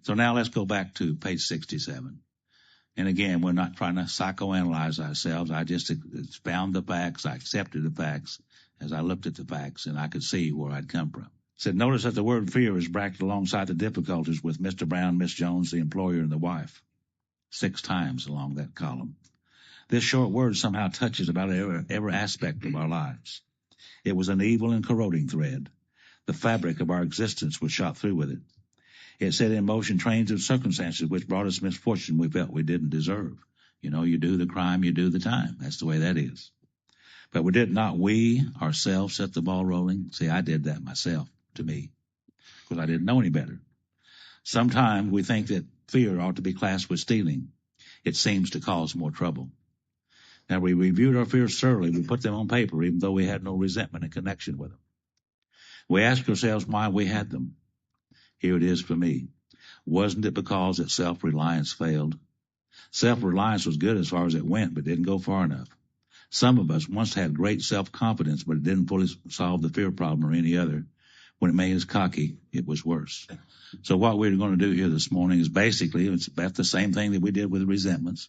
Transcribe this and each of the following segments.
So now let's go back to page 67. And again, we're not trying to psychoanalyze ourselves. I just expound the facts. I accepted the facts as I looked at the facts, and I could see where I'd come from. It said, notice that the word fear is bracketed alongside the difficulties with Mr. Brown, Miss Jones, the employer, and the wife, 6 times along that column. This short word somehow touches about every aspect of our lives. It was an evil and corroding thread. The fabric of our existence was shot through with it. It set in motion trains of circumstances which brought us misfortune we felt we didn't deserve. You know, you do the crime, you do the time. That's the way that is. But we did not we ourselves set the ball rolling. See, I did that myself to me because I didn't know any better. Sometimes we think that fear ought to be classed with stealing. It seems to cause more trouble. Now, we reviewed our fears thoroughly. We put them on paper, even though we had no resentment in connection with them. We asked ourselves why we had them. Here it is for me. Wasn't it because that self-reliance failed? Self-reliance was good as far as it went, but didn't go far enough. Some of us once had great self-confidence, but it didn't fully solve the fear problem or any other. When it made us cocky, it was worse. So what we're going to do here this morning is basically, it's about the same thing that we did with resentments.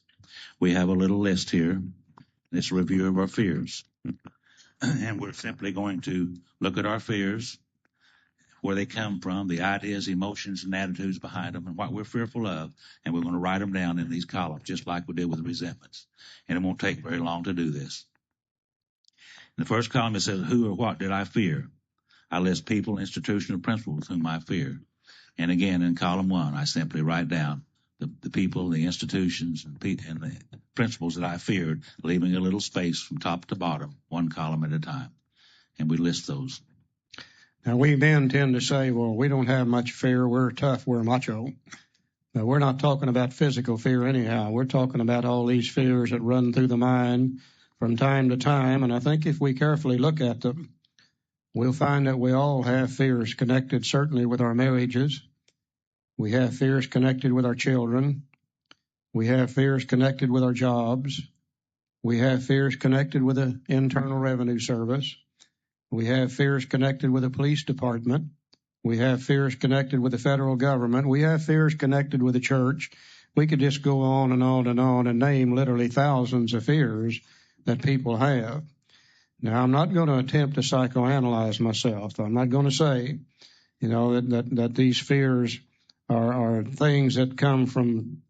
We have a little list here. It's a review of our fears. And we're simply going to look at our fears, where they come from, the ideas, emotions, and attitudes behind them, and what we're fearful of, and we're going to write them down in these columns, just like we did with resentments. And it won't take very long to do this. In the first column, it says, who or what did I fear? I list people, institutions, and principles whom I fear. And again, in column 1, I simply write down the people, the institutions, and the principles that I feared, leaving a little space from top to bottom, one column at a time. And we list those. Now, we men tend to say, well, we don't have much fear. We're tough. We're macho. Now, we're not talking about physical fear anyhow. We're talking about all these fears that run through the mind from time to time. And I think if we carefully look at them, we'll find that we all have fears connected certainly with our marriages. We have fears connected with our children. We have fears connected with our jobs. We have fears connected with the Internal Revenue Service. We have fears connected with the police department. We have fears connected with the federal government. We have fears connected with the church. We could just go on and on and on and name literally thousands of fears that people have. Now, I'm not going to attempt to psychoanalyze myself. I'm not going to say, that these fears are things that come from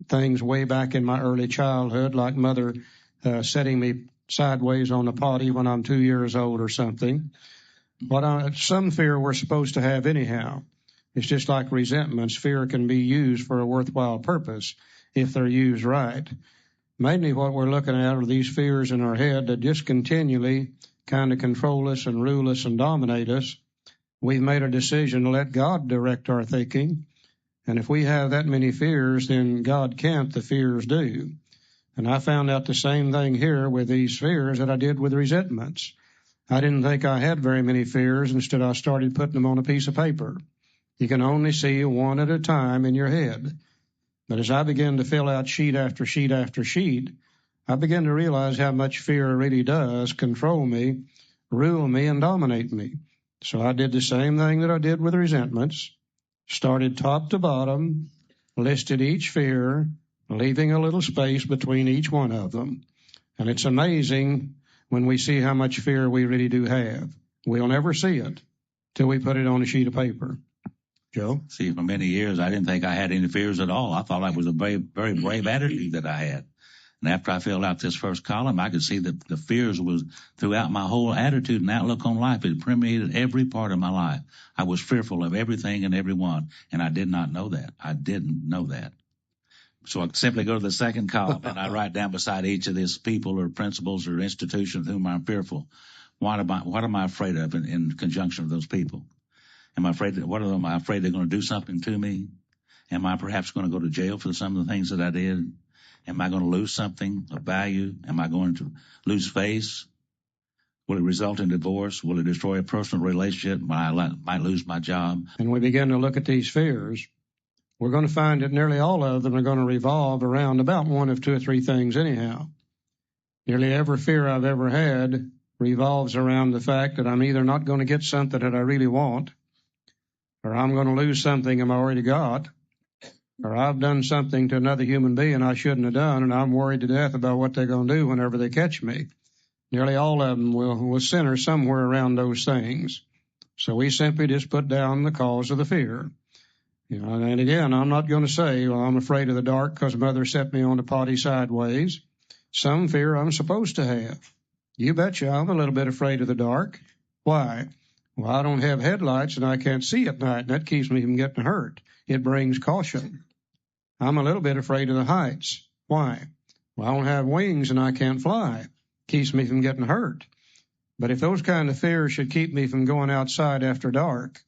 things way back in my early childhood, like mother setting me sideways on the potty when I'm 2 years old or something. But some fear we're supposed to have anyhow. It's just like resentments. Fear can be used for a worthwhile purpose if they're used right. Mainly what we're looking at are these fears in our head that just continually kind of control us and rule us and dominate us. We've made a decision to let God direct our thinking. And if we have that many fears, then God can't, the fears do. And I found out the same thing here with these fears that I did with resentments. I didn't think I had very many fears. Instead, I started putting them on a piece of paper. You can only see one at a time in your head. But as I began to fill out sheet after sheet after sheet, I began to realize how much fear really does control me, rule me, and dominate me. So I did the same thing that I did with resentments, started top to bottom, listed each fear, leaving a little space between each one of them. And it's amazing when we see how much fear we really do have. We'll never see it till we put it on a sheet of paper. Joe? See, for many years, I didn't think I had any fears at all. I thought I was a very, very brave attitude that I had. And after I filled out this first column, I could see that the fears was throughout my whole attitude and outlook on life. It permeated every part of my life. I was fearful of everything and everyone, and I did not know that. I didn't know that. So I simply go to the second column, and I write down beside each of these people or principles or institutions whom I'm fearful. What am I afraid of in conjunction with those people? Am I afraid am I afraid they're going to do something to me? Am I perhaps going to go to jail for some of the things that I did? Am I going to lose something of value? Am I going to lose face? Will it result in divorce? Will it destroy a personal relationship? I might lose my job. And we begin to look at these fears. We're going to find that nearly all of them are going to revolve around about one of two or three things anyhow. Nearly every fear I've ever had revolves around the fact that I'm either not going to get something that I really want, or I'm going to lose something I've already got, or I've done something to another human being I shouldn't have done, and I'm worried to death about what they're going to do whenever they catch me. Nearly all of them will center somewhere around those things. So we simply just put down the cause of the fear. And again, I'm not going to say, well, I'm afraid of the dark because mother set me on the potty sideways. Some fear I'm supposed to have. You betcha I'm a little bit afraid of the dark. Why? Well, I don't have headlights and I can't see at night, and that keeps me from getting hurt. It brings caution. I'm a little bit afraid of the heights. Why? Well, I don't have wings and I can't fly. Keeps me from getting hurt. But if those kind of fears should keep me from going outside after dark,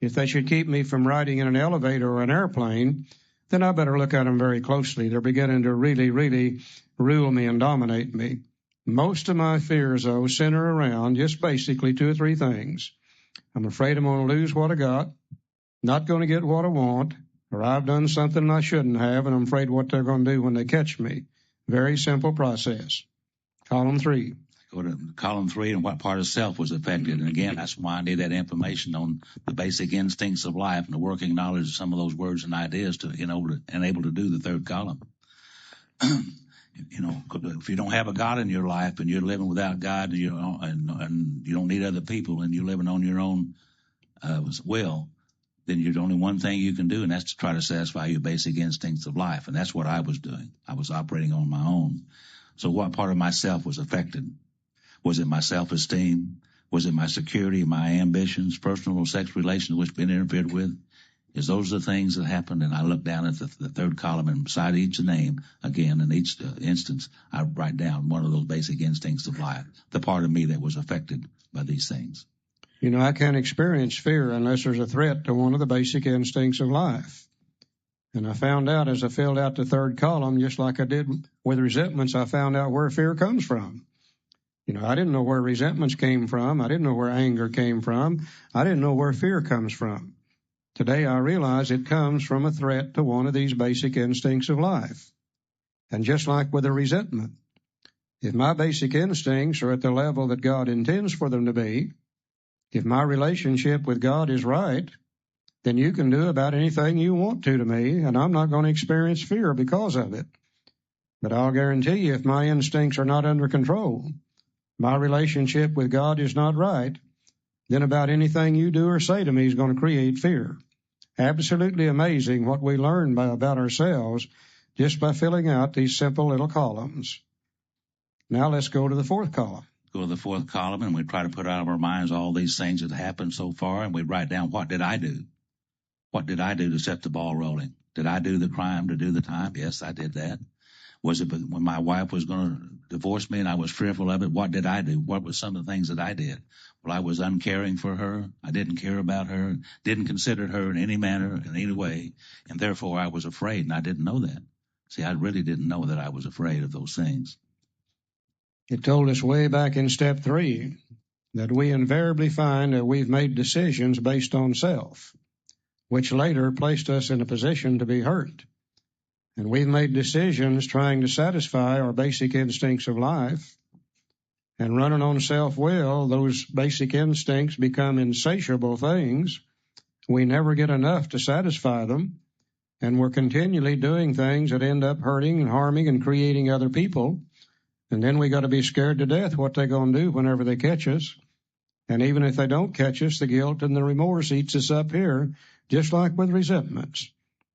if they should keep me from riding in an elevator or an airplane, then I better look at them very closely. They're beginning to really, really rule me and dominate me. Most of my fears, though, center around just basically 2 or 3 things. I'm afraid I'm going to lose what I got, not going to get what I want, or I've done something I shouldn't have, and I'm afraid what they're going to do when they catch me. Very simple process. Column 3. Go to column 3 and what part of self was affected. And again, that's why I need that information on the basic instincts of life and the working knowledge of some of those words and ideas to enable to do the 3rd column. If you don't have a God in your life and you're living without God and you don't need other people and you're living on your own will, then there's only one thing you can do, and that's to try to satisfy your basic instincts of life. And that's what I was doing. I was operating on my own. So what part of myself was affected? Was it my self-esteem? Was it my security, my ambitions, personal or sex relations which been interfered with? Is those the things that happened? And I look down at the 3rd column, and beside each name, again, in each instance, I write down one of those basic instincts of life, the part of me that was affected by these things. I can't experience fear unless there's a threat to one of the basic instincts of life. And I found out as I filled out the 3rd column, just like I did with resentments, I found out where fear comes from. I didn't know where resentments came from. I didn't know where anger came from. I didn't know where fear comes from. Today I realize it comes from a threat to one of these basic instincts of life. And just like with a resentment, if my basic instincts are at the level that God intends for them to be, if my relationship with God is right, then you can do about anything you want to me, and I'm not going to experience fear because of it. But I'll guarantee you, if my instincts are not under control, my relationship with God is not right, then about anything you do or say to me is going to create fear. Absolutely amazing what we learn about ourselves just by filling out these simple little columns. Now let's go to the 4th column. Go to the 4th column, and we try to put out of our minds all these things that happened so far, and we write down, what did I do? What did I do to set the ball rolling? Did I do the crime to do the time? Yes, I did that. Was it when my wife was going to divorce me and I was fearful of it? What did I do? What were some of the things that I did? Well, I was uncaring for her. I didn't care about her, didn't consider her in any manner, in any way, and therefore I was afraid, and I didn't know that. See, I really didn't know that I was afraid of those things. It told us way back in step 3 that we invariably find that we've made decisions based on self, which later placed us in a position to be hurt. And we've made decisions trying to satisfy our basic instincts of life. And running on self-will, those basic instincts become insatiable things. We never get enough to satisfy them. And we're continually doing things that end up hurting and harming and creating other people. And then we got to be scared to death what they're going to do whenever they catch us. And even if they don't catch us, the guilt and the remorse eats us up here, just like with resentments.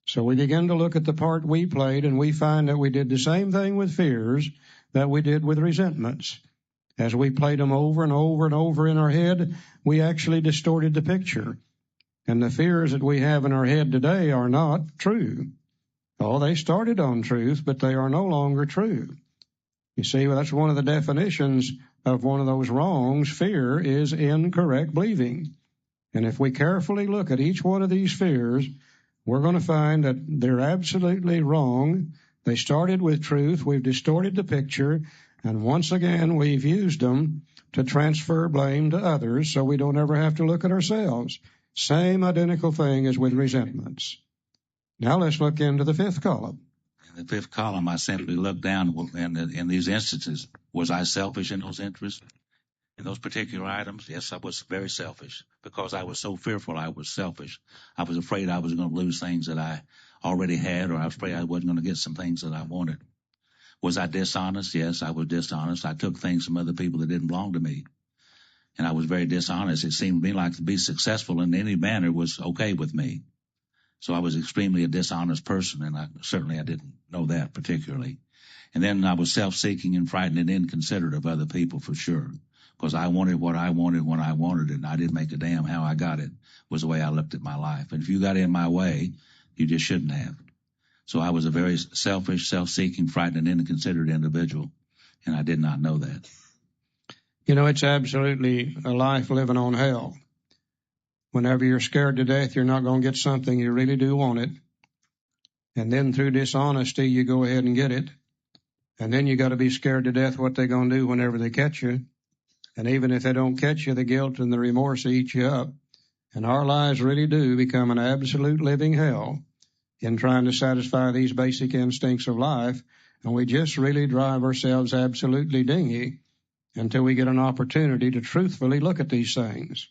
So we begin to look at the part we played, and we find that we did the same thing with fears that we did with resentments. As we played them over and over and over in our head, we actually distorted the picture. And the fears that we have in our head today are not true. Oh, they started on truth, but they are no longer true. You see, well, that's one of the definitions of one of those wrongs. Fear is incorrect believing. And if we carefully look at each one of these fears, we're going to find that they're absolutely wrong. They started with truth. We've distorted the picture. And once again, we've used them to transfer blame to others so we don't ever have to look at ourselves. Same identical thing as with resentments. Now let's look into the 5th column. In the 5th column, I simply looked down in these instances. Was I selfish in those interests, in those particular items? Yes, I was very selfish. because I was so fearful. I was selfish. I was afraid I was going to lose things that I already had, or I was afraid I wasn't going to get some things that I wanted. Was I dishonest? Yes, I was dishonest. I took things from other people that didn't belong to me, and I was very dishonest. It seemed to me like to be successful in any manner was okay with me. So I was extremely a dishonest person, and I didn't know that particularly. And then I was self-seeking and frightened and inconsiderate of other people for sure, because I wanted what I wanted when I wanted it, and I didn't make a damn how I got it, was the way I looked at my life. And if you got in my way, you just shouldn't have. So I was a very selfish, self-seeking, frightened, and inconsiderate individual, and I did not know that. You know, it's absolutely a life living on hell. Whenever you're scared to death, you're not going to get something, you really do want it. And then through dishonesty, you go ahead and get it. And then you got to be scared to death what they're going to do whenever they catch you. And even if they don't catch you, the guilt and the remorse eat you up. And our lives really do become an absolute living hell in trying to satisfy these basic instincts of life. And we just really drive ourselves absolutely dingy until we get an opportunity to truthfully look at these things.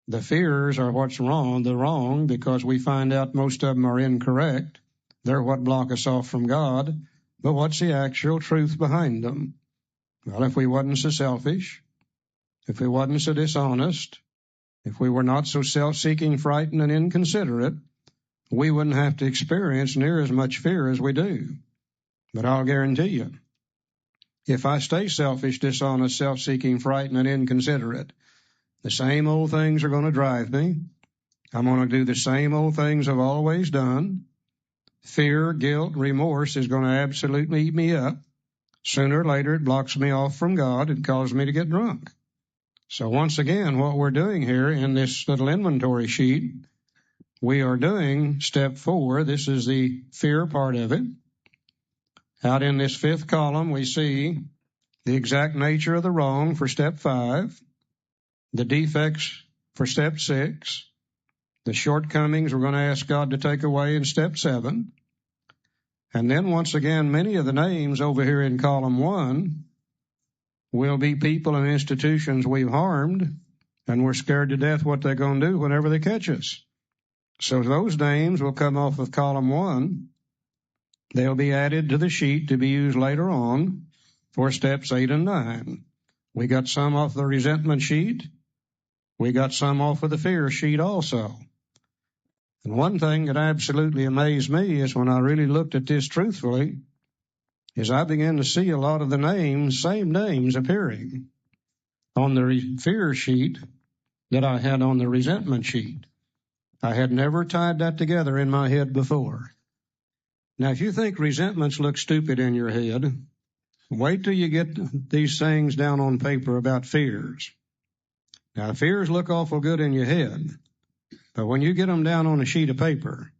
The fears are what's wrong, the wrong, because we find out most of them are incorrect. They're what block us off from God. But what's the actual truth behind them? Well, if we wasn't so selfish, if we wasn't so dishonest, if we were not so self-seeking, frightened, and inconsiderate, we wouldn't have to experience near as much fear as we do. But I'll guarantee you, if I stay selfish, dishonest, self-seeking, frightened, and inconsiderate, the same old things are going to drive me. I'm going to do the same old things I've always done. Fear, guilt, remorse is going to absolutely eat me up. Sooner or later, it blocks me off from God and causes me to get drunk. So once again, what we're doing here in this little inventory sheet, we are doing step 4. This is the fear part of it. Out in this 5th column, we see the exact nature of the wrong for step 5, the defects for step 6, the shortcomings we're going to ask God to take away in step 7. And then once again, many of the names over here in column 1 will be people and institutions we've harmed, and we're scared to death what they're going to do whenever they catch us. So those names will come off of column 1. They'll be added to the sheet to be used later on for steps 8 and 9. We got some off the resentment sheet. We got some off of the fear sheet also. And one thing that absolutely amazed me is when I really looked at this truthfully, is I began to see a lot of the names, same names appearing on the fear sheet that I had on the resentment sheet. I had never tied that together in my head before. Now, if you think resentments look stupid in your head, wait till you get these things down on paper about fears. Now, fears look awful good in your head, but when you get them down on a sheet of paper,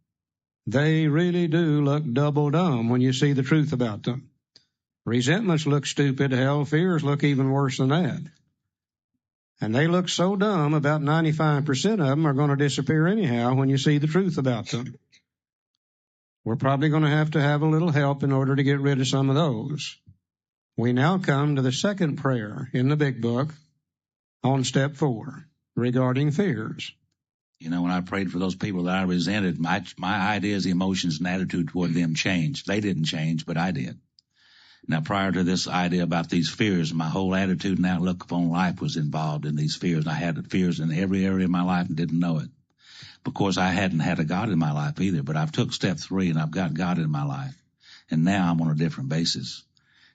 they really do look double dumb when you see the truth about them. Resentments look stupid, hell, fears look even worse than that. And they look so dumb, about 95% of them are going to disappear anyhow when you see the truth about them. We're probably going to have a little help in order to get rid of some of those. We now come to the second prayer in the big book on step 4 regarding fears. You know, when I prayed for those people that I resented, my ideas, emotions, and attitude toward them changed. They didn't change, but I did. Now, prior to this idea about these fears, my whole attitude and outlook upon life was involved in these fears. I had fears in every area of my life and didn't know it, because I hadn't had a God in my life either. But I've took step 3 and I've got God in my life. And now I'm on a different basis.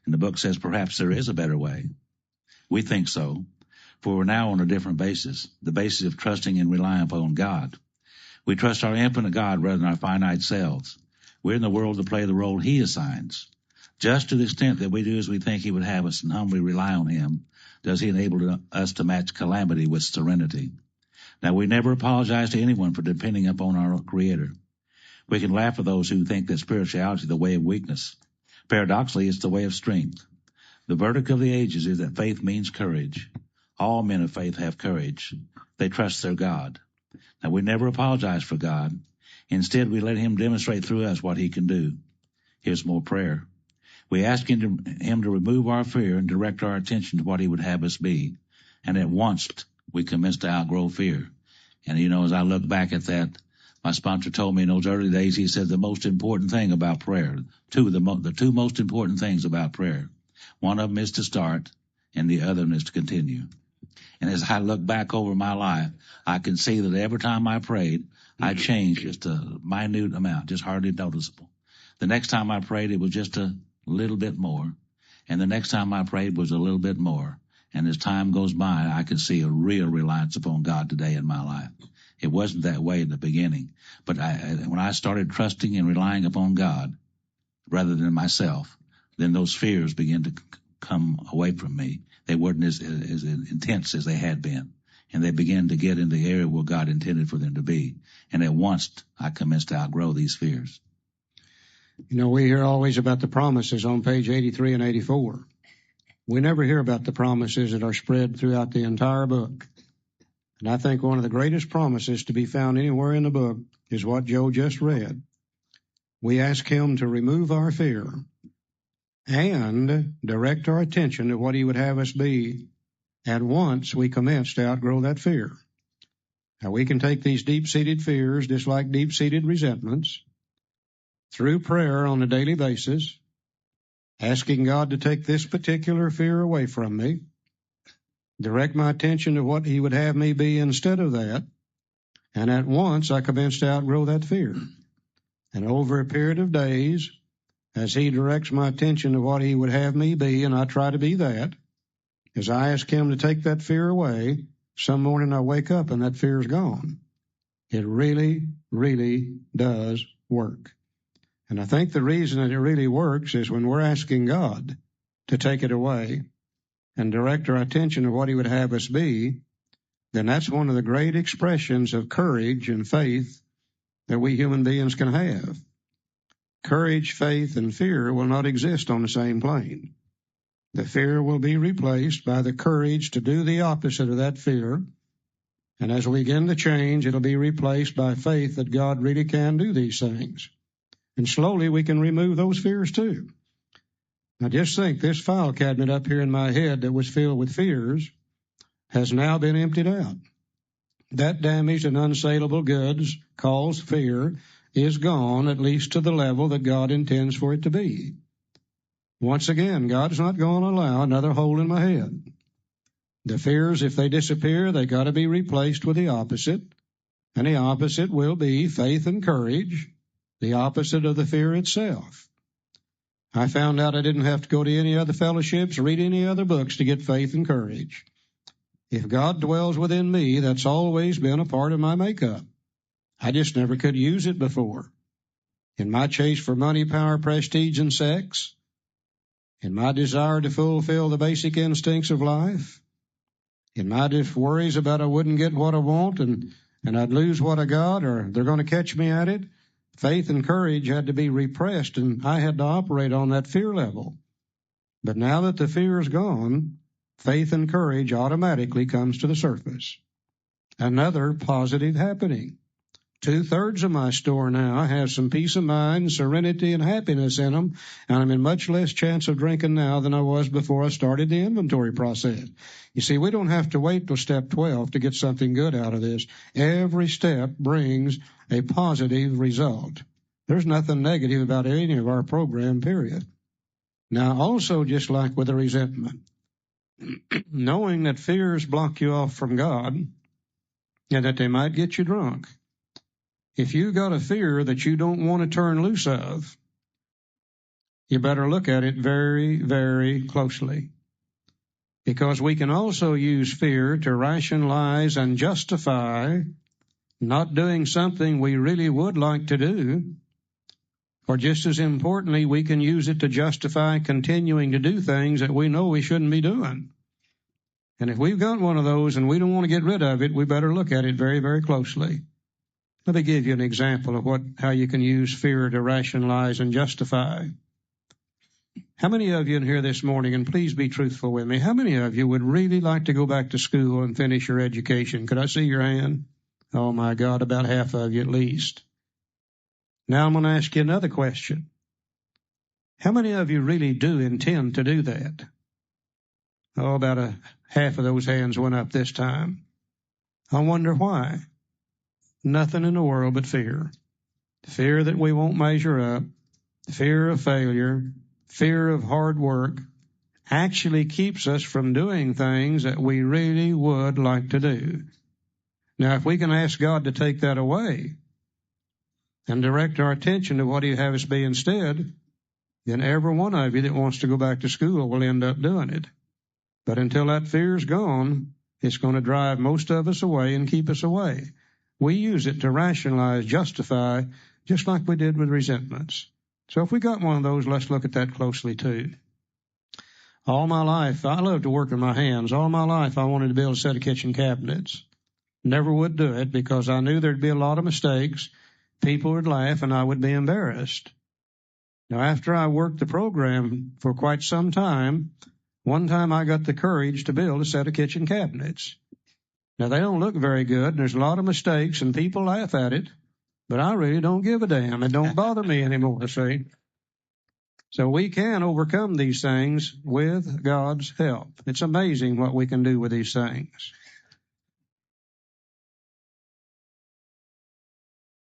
And the book says perhaps there is a better way. We think so, for we're now on a different basis, the basis of trusting and relying upon God. We trust our infinite God rather than our finite selves. We're in the world to play the role He assigns. Just to the extent that we do as we think He would have us and humbly rely on Him, does He enable us to match calamity with serenity. Now, we never apologize to anyone for depending upon our Creator. We can laugh at those who think that spirituality is the way of weakness. Paradoxically, it's the way of strength. The verdict of the ages is that faith means courage. All men of faith have courage. They trust their God. Now, we never apologize for God. Instead, we let Him demonstrate through us what He can do. Here's more prayer. We ask Him to remove our fear and direct our attention to what He would have us be. And at once, we commence to outgrow fear. And, as I look back at that, my sponsor told me in those early days, he said the most important thing about prayer, the two most important things about prayer, one of them is to start and the other one is to continue. And as I look back over my life, I can see that every time I prayed, I changed just a minute amount, just hardly noticeable. The next time I prayed, it was just a little bit more. And the next time I prayed was a little bit more. And as time goes by, I can see a real reliance upon God today in my life. It wasn't that way in the beginning. But when I started trusting and relying upon God rather than myself, then those fears began to come away from me. They weren't as intense as they had been. And they began to get in the area where God intended for them to be. And at once, I commenced to outgrow these fears. We hear always about the promises on page 83 and 84. We never hear about the promises that are spread throughout the entire book. And I think one of the greatest promises to be found anywhere in the book is what Joe just read. We ask him to remove our fear and direct our attention to what he would have us be. At once, we commence to outgrow that fear. Now, we can take these deep-seated fears, just like deep-seated resentments, through prayer on a daily basis, asking God to take this particular fear away from me, direct my attention to what he would have me be instead of that, and at once I commence to outgrow that fear. And over a period of days, as he directs my attention to what he would have me be, and I try to be that, as I ask him to take that fear away, some morning I wake up and that fear is gone. It really, really does work. And I think the reason that it really works is when we're asking God to take it away and direct our attention to what he would have us be, then that's one of the great expressions of courage and faith that we human beings can have. Courage, faith, and fear will not exist on the same plane. The fear will be replaced by the courage to do the opposite of that fear. And as we begin to change, it'll be replaced by faith that God really can do these things. And slowly we can remove those fears too. Now just think, this file cabinet up here in my head that was filled with fears has now been emptied out. That damaged and unsaleable goods called fear is gone, at least to the level that God intends for it to be. Once again, God's not going to allow another hole in my head. The fears, if they disappear, they got to be replaced with the opposite. And the opposite will be faith and courage, the opposite of the fear itself. I found out I didn't have to go to any other fellowships, read any other books to get faith and courage. If God dwells within me, that's always been a part of my makeup. I just never could use it before. In my chase for money, power, prestige, and sex, in my desire to fulfill the basic instincts of life, in my worries about I wouldn't get what I want and I'd lose what I got or they're going to catch me at it, faith and courage had to be repressed and I had to operate on that fear level. But now that the fear is gone, faith and courage automatically comes to the surface. Another positive happening. 2/3 of my store now has some peace of mind, serenity, and happiness in them, and I'm in much less chance of drinking now than I was before I started the inventory process. You see, we don't have to wait till step 12 to get something good out of this. Every step brings a positive result. There's nothing negative about any of our program, period. Now, also, just like with the resentment, knowing that fears block you off from God and that they might get you drunk. If you got a fear that you don't want to turn loose of, you better look at it very, very closely. Because we can also use fear to rationalize and justify not doing something we really would like to do. Or just as importantly, we can use it to justify continuing to do things that we know we shouldn't be doing. And if we've got one of those and we don't want to get rid of it, we better look at it very, very closely. Let me give you an example of how you can use fear to rationalize and justify. How many of you in here this morning, and please be truthful with me, how many of you would really like to go back to school and finish your education? Could I see your hand? Oh my God, about half of you at least. Now I'm going to ask you another question. How many of you really do intend to do that? Oh, about half of those hands went up this time. I wonder why. nothing in the world but fear. Fear that we won't measure up, fear of failure, fear of hard work, actually keeps us from doing things that we really would like to do. Now, if we can ask God to take that away and direct our attention to what He'd have us be instead, then every one of you that wants to go back to school will end up doing it. But until that fear's gone, it's going to drive most of us away and keep us away. We use it to rationalize, justify, just like we did with resentments. So if we got one of those, let's look at that closely too. All my life, I love to work with my hands. All my life, I wanted to build a set of kitchen cabinets. Never would do it because I knew there'd be a lot of mistakes. People would laugh and I would be embarrassed. Now, after I worked the program for quite some time, one time I got the courage to build a set of kitchen cabinets. Now, they don't look very good, and there's a lot of mistakes, and people laugh at it, but I really don't give a damn. It don't bother me anymore, see? So we can overcome these things with God's help. It's amazing what we can do with these things.